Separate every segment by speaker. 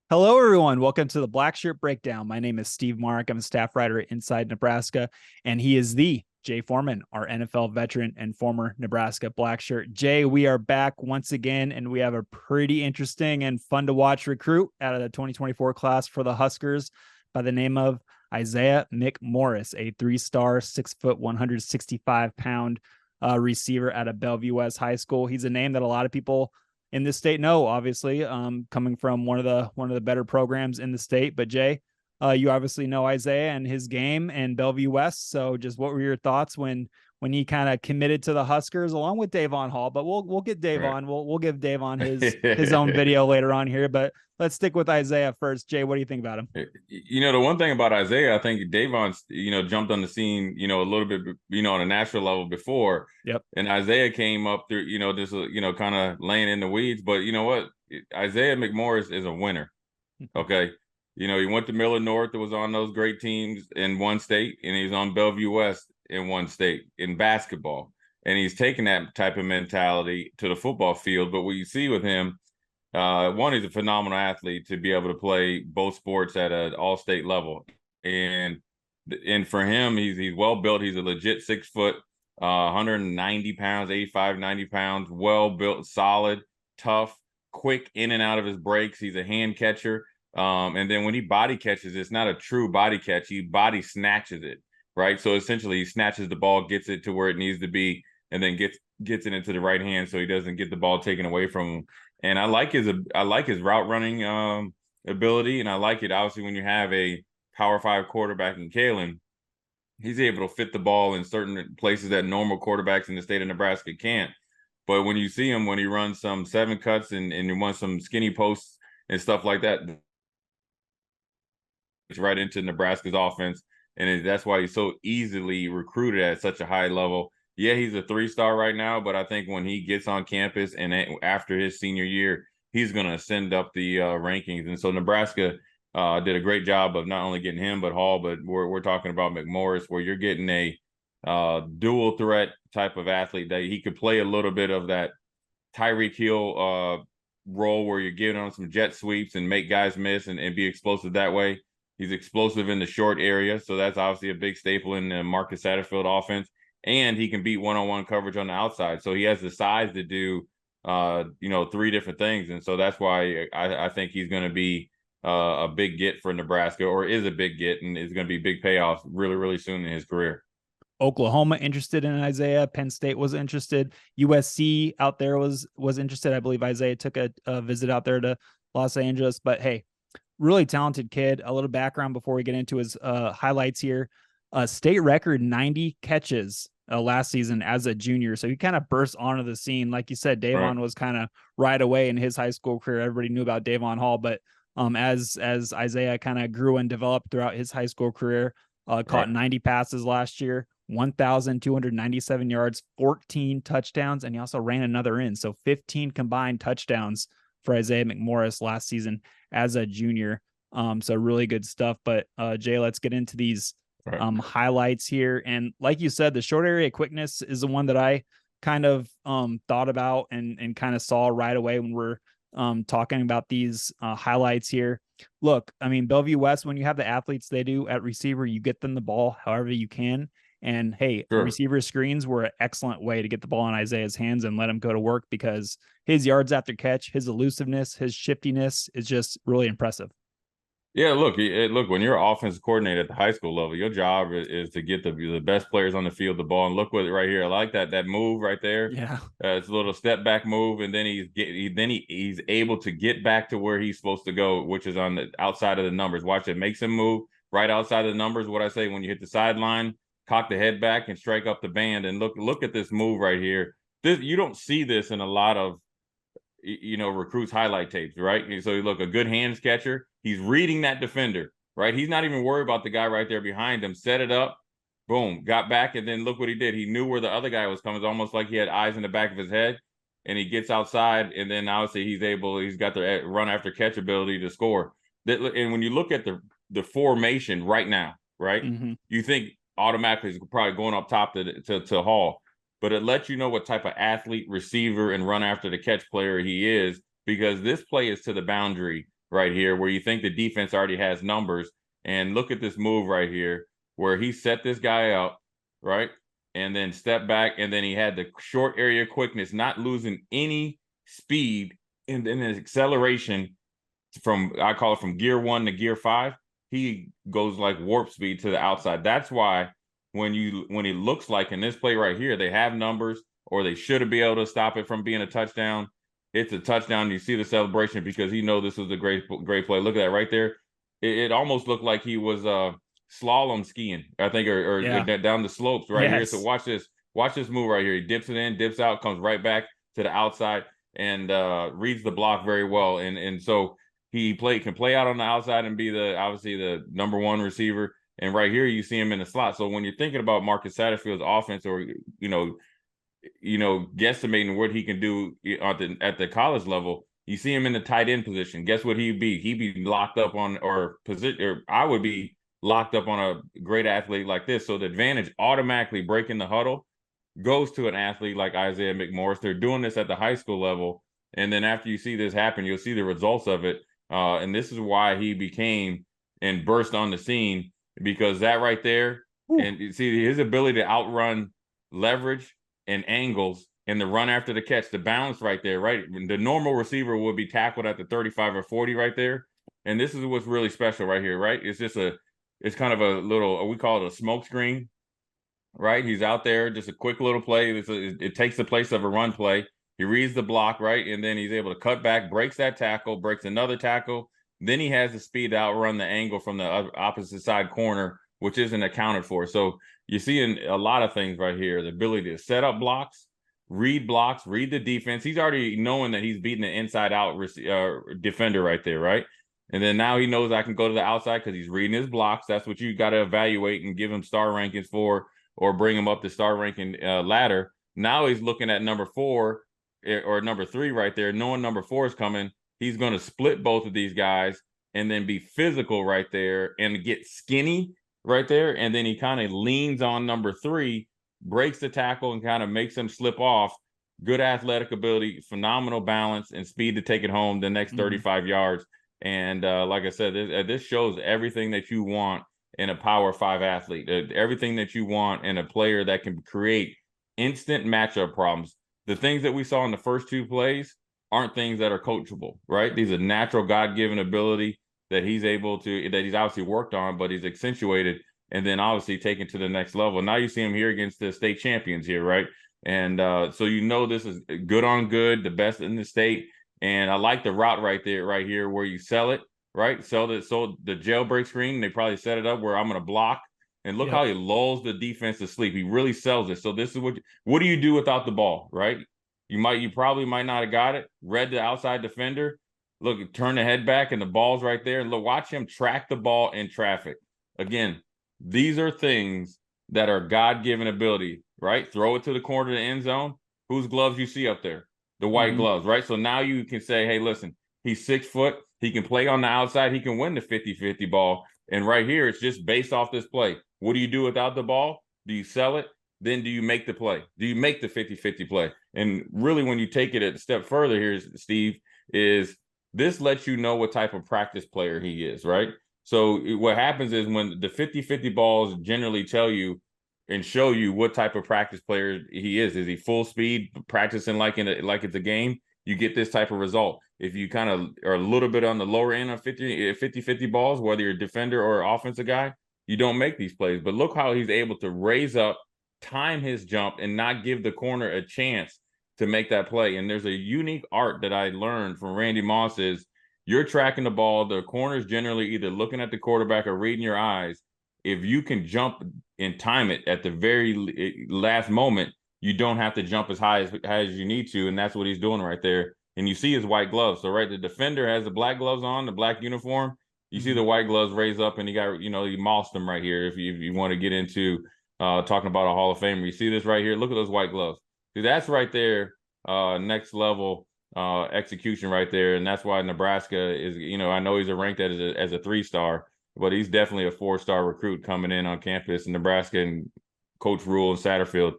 Speaker 1: Hello, everyone. Welcome to the Blackshirt Breakdown. My name is Steve Marik. I'm a staff writer at Inside Nebraska, and he is the Jay Foreman, our NFL veteran and former Nebraska Blackshirt. Jay, we are back once again, and we have a pretty interesting and fun to watch recruit out of the 2024 class for the Huskers by the name of Isaiah McMorris, a 3-star, 6', 165-pound receiver out of Bellevue West High School. He's a name that a lot of people in this state know, obviously, coming from one of the better programs in the state. But Jay, you obviously know Isaiah and his game and Bellevue West. So just what were your thoughts when he kind of committed to the Huskers along with Davon Hall? But we'll get Dave
Speaker 2: Right.
Speaker 1: on. We'll give Dave on his own video later on here. But let's stick with Isaiah first. Jay, what do you think about him?
Speaker 2: The one thing about Isaiah, I think Davon's, jumped on the scene, a little bit, on a national level before.
Speaker 1: Yep.
Speaker 2: And Isaiah came up through, just, kind of laying in the weeds. But you know what? Isaiah McMorris is a winner. Okay. He went to Miller North that was on those great teams in one state, and he's on Bellevue West in one state in basketball. And he's taken that type of mentality to the football field. But what you see with him, one, he's a phenomenal athlete to be able to play both sports at an all-state level. And for him, he's well built. He's a legit 6 foot, 190 pounds, 85, 90 pounds, well built, solid, tough, quick in and out of his breaks. He's a hand catcher. And then when he body catches, it's not a true body catch. He body snatches it, right? So essentially he snatches the ball, gets it to where it needs to be, and then gets it into the right hand so he doesn't get the ball taken away from him. And I like his route running ability, and I like it obviously when you have a Power 5 quarterback in Kalen, he's able to fit the ball in certain places that normal quarterbacks in the state of Nebraska can't. But when you see him when he runs some 7 cuts and he runs some skinny posts and stuff like that, it's right into Nebraska's offense, and that's why he's so easily recruited at such a high level. Yeah, he's a 3-star right now, but I think when he gets on campus and after his senior year, he's going to ascend up the rankings. And so Nebraska did a great job of not only getting him, but Hall, but we're talking about McMorris, where you're getting a dual threat type of athlete that he could play a little bit of that Tyreek Hill role where you're giving on some jet sweeps and make guys miss and be explosive that way. He's explosive in the short area, so that's obviously a big staple in the Marcus Satterfield offense. And he can beat one-on-one coverage on the outside. So he has the size to do, 3 different things. And so that's why I think he's going to be a big get for Nebraska, or is a big get, and is going to be big payoffs really, really soon in his career.
Speaker 1: Oklahoma interested in Isaiah. Penn State was interested. USC out there was interested. I believe Isaiah took a visit out there to Los Angeles. But hey, really talented kid. A little background before we get into his highlights here. State record 90 catches last season as a junior. So he kind of burst onto the scene. Like you said, Davon was kind of right away in his high school career. Everybody knew about Davon Hall, but as Isaiah kind of grew and developed throughout his high school career, caught 90 passes last year, 1,297 yards, 14 touchdowns, and he also ran another in. So 15 combined touchdowns for Isaiah McMorris last season as a junior. So really good stuff. But Jay, let's get into these highlights here. And like you said, the short area quickness is the one that I kind of thought about and kind of saw right away when we're talking about these highlights here. Look, I mean, Bellevue West, when you have the athletes they do at receiver, you get them the ball however you can. And hey, receiver screens were an excellent way to get the ball in Isaiah's hands and let him go to work, because his yards after catch, his elusiveness, his shiftiness is just really impressive.
Speaker 2: Yeah, look, when you're an offensive coordinator at the high school level, your job is to get the best players on the field the ball. And look what right here, I like that move right there.
Speaker 1: Yeah,
Speaker 2: it's a little step back move, and then he's able to get back to where he's supposed to go, which is on the outside of the numbers. Watch it, makes him move right outside of the numbers. What I say, when you hit the sideline, cock the head back and strike up the band. And look at this move right here. You don't see this in a lot of recruits highlight tapes, right? So look, a good hands catcher. He's reading that defender, right? He's not even worried about the guy right there behind him. Set it up, boom, got back, and then look what he did. He knew where the other guy was coming. It's almost like he had eyes in the back of his head, and he gets outside, and then obviously he's got the run after catch ability to score. And when you look at the formation right now, right, you think automatically is probably going up top to Hall. But it lets you know what type of athlete, receiver, and run after the catch player he is, because this play is to the boundary right here, where you think the defense already has numbers. And look at this move right here, where he set this guy up, right? And then step back, and then he had the short area quickness, not losing any speed, and then his acceleration from, I call it from gear 1 to gear 5. He goes like warp speed to the outside. That's why when he looks like in this play right here, they have numbers, or they should have been able to stop it from being a touchdown. It's a touchdown. You see the celebration because he knows this was a great play. Look at that right there. It almost looked like he was slalom skiing, I think, or down the slopes right here. So watch this move right here. He dips it in, dips out, comes right back to the outside, and reads the block very well. And so he can play out on the outside and be obviously the number one receiver. And right here, you see him in the slot. So when you're thinking about Marcus Satterfield's offense, or guesstimating what he can do at the college level, you see him in the tight end position. Guess what he'd be? He'd be locked up on, or I would be locked up on a great athlete like this. So the advantage automatically breaking the huddle goes to an athlete like Isaiah McMorris. They're doing this at the high school level. And then after you see this happen, you'll see the results of it. And this is why he became and burst on the scene, because that right there, and you see his ability to outrun leverage and angles and the run after the catch, the balance right there, right? The normal receiver would be tackled at the 35 or 40 right there. And this is what's really special right here, right? It's just it's kind of a little, we call it a smoke screen, right? He's out there, just a quick little play. It takes the place of a run play. He reads the block, right? And then he's able to cut back, breaks that tackle, breaks another tackle. Then he has the speed to outrun the angle from the opposite side corner, which isn't accounted for. So you're seeing a lot of things right here. The ability to set up blocks, read the defense. He's already knowing that he's beating the inside out defender right there, right? And then now he knows I can go to the outside because he's reading his blocks. That's what you got to evaluate and give him star rankings for, or bring him up the star ranking ladder. Now he's looking at number 4 or number 3 right there, knowing number 4 is coming. He's going to split both of these guys and then be physical right there and get skinny right there. And then he kind of leans on number 3, breaks the tackle, and kind of makes him slip off. Good athletic ability, phenomenal balance, and speed to take it home the next 35 yards. And like I said, this shows everything that you want in a Power 5 athlete, everything that you want in a player that can create instant matchup problems. The things that we saw in the first 2 plays aren't things that are coachable, right? These are natural God-given ability that he's obviously worked on, but he's accentuated and then obviously taken to the next level. Now you see him here against the state champions here, right? And so this is good on good, the best in the state. And I like the route right here, where you sell it, right? So the jailbreak screen, they probably set it up where I'm going to block. And look how he lulls the defense to sleep. He really sells it. So this is what do you do without the ball, right? You probably might not have got it. Read the outside defender. Look, turn the head back, and the ball's right there. And look, watch him track the ball in traffic. Again, these are things that are God-given ability, right? Throw it to the corner of the end zone. Whose gloves you see up there? The white gloves, right? So now you can say, hey, listen, he's 6 foot. He can play on the outside. He can win the 50-50 ball. And right here, it's just based off this play. What do you do without the ball? Do you sell it? Then do you make the play? Do you make the 50-50 play? And really, when you take it a step further here, Steve, is this lets you know what type of practice player he is, right? So what happens is when the 50-50 balls generally tell you and show you what type of practice player he is. Is he full speed practicing like it's a game? You get this type of result. If you kind of are a little bit on the lower end of 50-50 balls, whether you're a defender or offensive guy, you don't make these plays. But look how he's able to raise up, time his jump, and not give the corner a chance to make that play. And there's a unique art that I learned from Randy Moss is you're tracking the ball. The corner's generally either looking at the quarterback or reading your eyes. If you can jump and time it at the very last moment, you don't have to jump as high as you need to. And that's what he's doing right there. And you see his white gloves. So, right, the defender has the black gloves on, the black uniform. You see the white gloves raise up, and he mossed them right here. If you want to get into talking about a Hall of Famer, you see this right here. Look at those white gloves. See, that's right there, next level execution right there. And that's why Nebraska is, I know he's ranked as a 3-star, but he's definitely a 4-star recruit coming in on campus. And Nebraska and Coach Rhule and Satterfield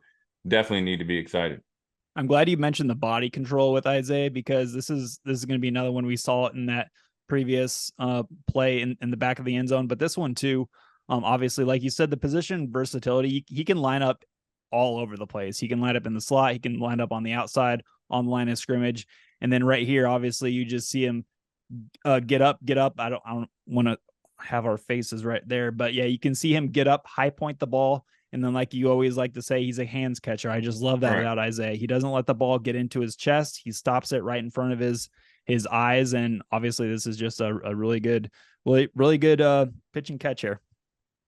Speaker 2: definitely need to be excited.
Speaker 1: I'm glad you mentioned the body control with Isaiah, because this is going to be another one. We saw it in that previous play in the back of the end zone, but this one too. Obviously, like you said, the position versatility, he can line up all over the place. He can line up in the slot. He can line up on the outside, on the line of scrimmage. And then right here, obviously, you just see him get up. I don't want to have our faces right there, but yeah, you can see him get up, high point the ball. And then, like you always like to say, he's a hands catcher. I just love that
Speaker 2: Right.
Speaker 1: about Isaiah. He doesn't let the ball get into his chest. He stops it right in front of his eyes. And obviously, this is just a really good, really good pitch and catch here.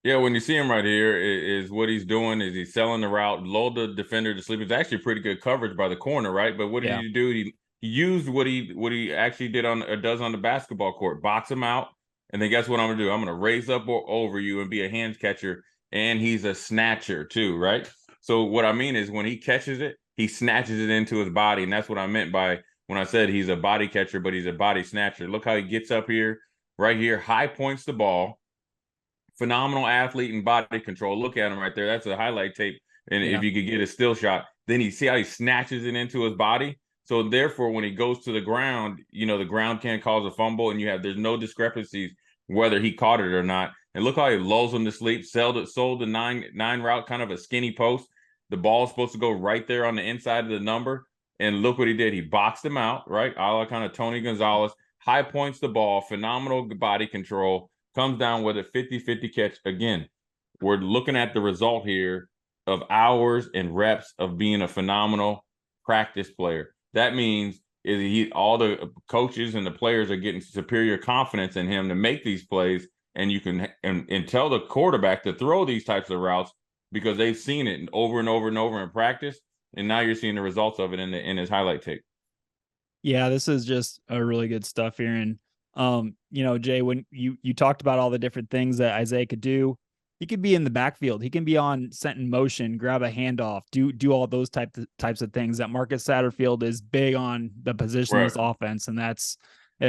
Speaker 2: Yeah, when you see him right here, is what he's doing is he's selling the route, lulled the defender to sleep. It's actually pretty good coverage by the corner, right? But what did
Speaker 1: Yeah.
Speaker 2: he do? He used what he actually did on or does on the basketball court, box him out, and then guess what I'm gonna do? I'm gonna raise up over you and be a hands catcher, and he's a snatcher too, right? So what I mean is when he catches it, he snatches it into his body, and that's what I meant by when I said he's a body catcher, but he's a body snatcher. Look how he gets up here, right here, high points the ball. Phenomenal athlete and body control. Look at him right there. That's a highlight tape. And
Speaker 1: Yeah.
Speaker 2: if you could get a still shot, then you see how he snatches it into his body. So therefore, when he goes to the ground, the ground can't cause a fumble, and there's no discrepancies whether he caught it or not. And look how he lulls him to sleep. Sold the nine route, kind of a skinny post. The ball's supposed to go right there on the inside of the number. And look what he did. He boxed him out, right? A la kind of Tony Gonzalez. High points the ball, phenomenal body control. Comes down with a 50-50 catch. Again, we're looking at the result here of hours and reps of being a phenomenal practice player. That means all the coaches and the players are getting superior confidence in him to make these plays, and you can and tell the quarterback to throw these types of routes because they've seen it over and over and over in practice, and now you're seeing the results of it in his highlight tape.
Speaker 1: Yeah, this is just a really good stuff here. And Jay, when you talked about all the different things that Isaiah could do, he could be in the backfield. He can be on sent in motion, grab a handoff, do all those types of things that Marcus Satterfield is big on the positionless offense. And that's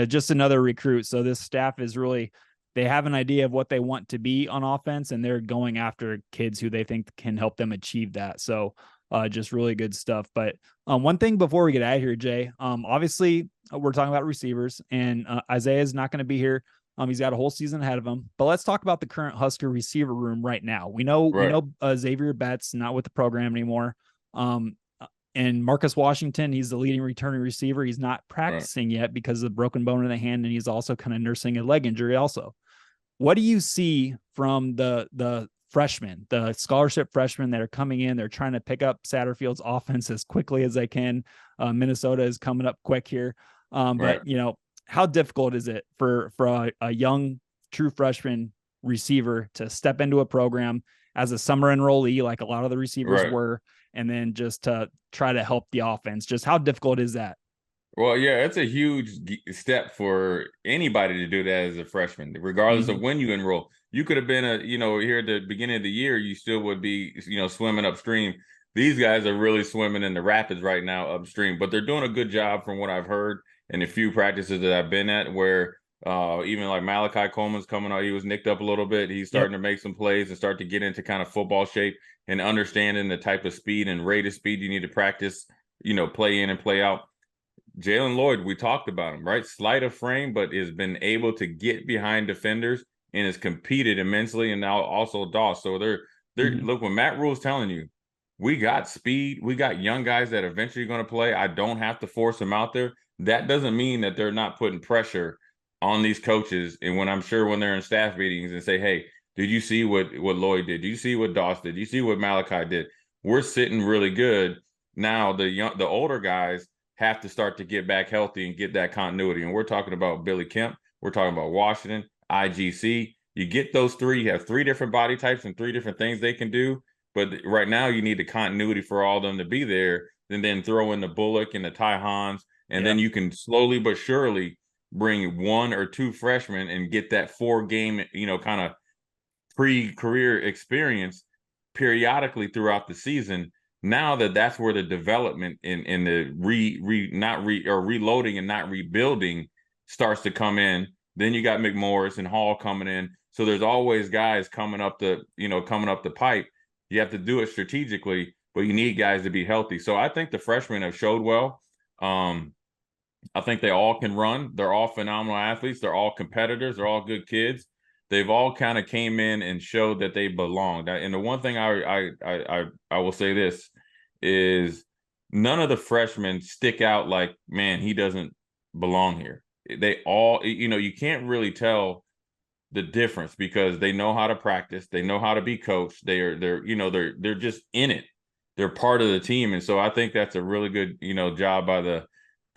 Speaker 1: just another recruit. So this staff is really, they have an idea of what they want to be on offense, and they're going after kids who they think can help them achieve that. So just really good stuff. But one thing before we get out of here, Jay, obviously we're talking about receivers, and Isaiah is not going to be here. He's got a whole season ahead of him. But let's talk about the current Husker receiver room right now. We know Xavier Betts not with the program anymore. And Marcus Washington, he's the leading returning receiver. He's not practicing yet because of the broken bone in the hand, and he's also kind of nursing a leg injury also. What do you see from the freshmen, the scholarship freshmen that are coming in? They're trying to pick up Satterfield's offense as quickly as they can. Minnesota is coming up quick here. But how difficult is it for a young true freshman receiver to step into a program as a summer enrollee, like a lot of the receivers were, and then just to try to help the offense? Just how difficult is that?
Speaker 2: Well, yeah, it's a huge step for anybody to do that as a freshman, regardless of when you enroll. You could have been here at the beginning of the year, you still would be, swimming upstream. These guys are really swimming in the rapids right now upstream, but they're doing a good job from what I've heard in a few practices that I've been at, where even like Malachi Coleman's coming out. He was nicked up a little bit. He's starting to make some plays and start to get into kind of football shape and understanding the type of speed and rate of speed you need to practice, play in and play out. Jalen Lloyd, we talked about him, right? Slight of frame, but has been able to get behind defenders and has competed immensely. And now also Doss. So they're look, when Matt Rhule's telling you, we got speed, we got young guys that eventually going to play. I don't have to force them out there. That doesn't mean that they're not putting pressure on these coaches. And when they're in staff meetings and say, hey, did you see what Lloyd did? Did you see what Doss did? Did you see what Malachi did? We're sitting really good. Now the older guys have to start to get back healthy and get that continuity. And we're talking about Billy Kemp. We're talking about Washington, IGC. You get those three, you have three different body types and three different things they can do. But right now you need the continuity for all of them to be there, and then throw in the Bullock and the Ty Hans. And then you can slowly but surely bring one or two freshmen and get that 4-game, kind of pre-career experience periodically throughout the season. Now that's where the development in the reloading and not rebuilding starts to come in. Then you got McMorris and Hall coming in. So there's always guys coming up the pipe. You have to do it strategically, but you need guys to be healthy. So I think the freshmen have showed well. I think they all can run. They're all phenomenal athletes. They're all competitors. They're all good kids. They've all kind of came in and showed that they belong. And the one thing I will say this is none of the freshmen stick out like, man, he doesn't belong here. They all, you can't really tell the difference because they know how to practice. They know how to be coached. They're just in it. They're part of the team. And so I think that's a really good, job by the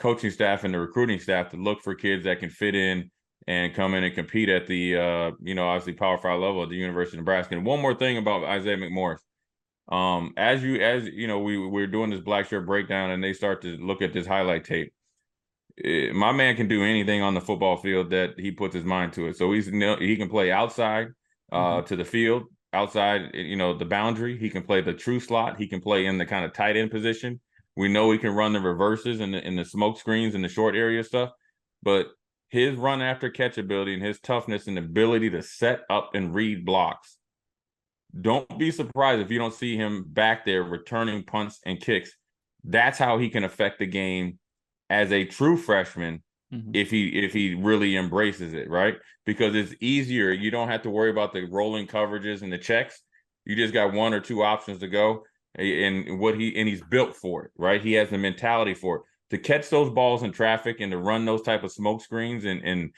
Speaker 2: coaching staff and the recruiting staff to look for kids that can fit in and come in and compete at the, obviously Power 5 level at the University of Nebraska. And one more thing about Isaiah McMorris. We're doing this Blackshirt Breakdown and they start to look at this highlight tape. My man can do anything on the football field that he puts his mind to it. So he can play outside to the field, outside, the boundary. He can play the true slot. He can play in the kind of tight end position. We know he can run the reverses and the smoke screens and the short area stuff. But his run after catch ability and his toughness and ability to set up and read blocks. Don't be surprised if you don't see him back there returning punts and kicks. That's how he can affect the game as a true freshman if he really embraces it, right? Because it's easier. You don't have to worry about the rolling coverages and the checks. You just got one or two options to go, and he's built for it, right? He has the mentality for it to catch those balls in traffic and to run those type of smoke screens and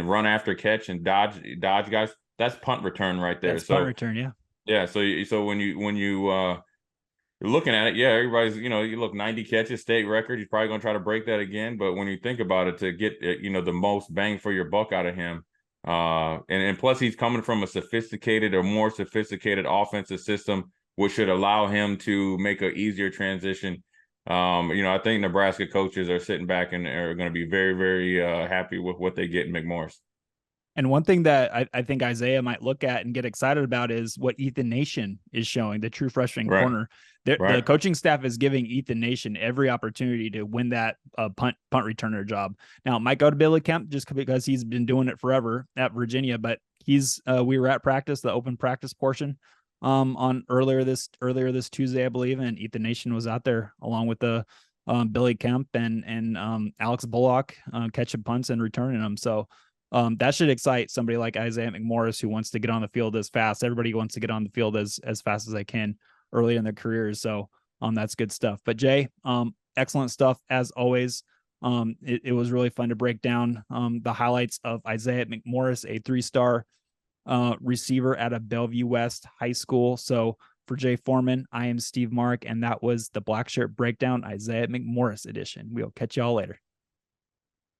Speaker 2: run after catch and dodge guys. That's punt return right there.
Speaker 1: That's punt return, yeah.
Speaker 2: Yeah. So when you're looking at it, yeah, everybody's, you look 90 catches, state record. He's probably going to try to break that again. But when you think about it, to get, the most bang for your buck out of him, and plus he's coming from a more sophisticated offensive system, which should allow him to make an easier transition. I think Nebraska coaches are sitting back and are going to be very, very happy with what they get in McMorris.
Speaker 1: And one thing that I think Isaiah might look at and get excited about is what Ethan Nation is showing, the true freshman corner. The coaching staff is giving Ethan Nation every opportunity to win that punt returner job. Now, it might go to Billy Kemp just because he's been doing it forever at Virginia, but we were at practice, the open practice portion on earlier this Tuesday, I believe, and Ethan Nation was out there along with the Billy Kemp and Alex Bullock catching punts and returning them. So that should excite somebody like Isaiah McMorris, who wants to get on the field as fast. Everybody wants to get on the field as fast as they can early in their careers. So that's good stuff. But Jay, excellent stuff as always. It was really fun to break down the highlights of Isaiah McMorris, a 3-star receiver at a Bellevue West high school. So for Jay Foreman, I am Steve Marik, and that was the Blackshirt Breakdown Isaiah McMorris edition. We'll catch y'all later.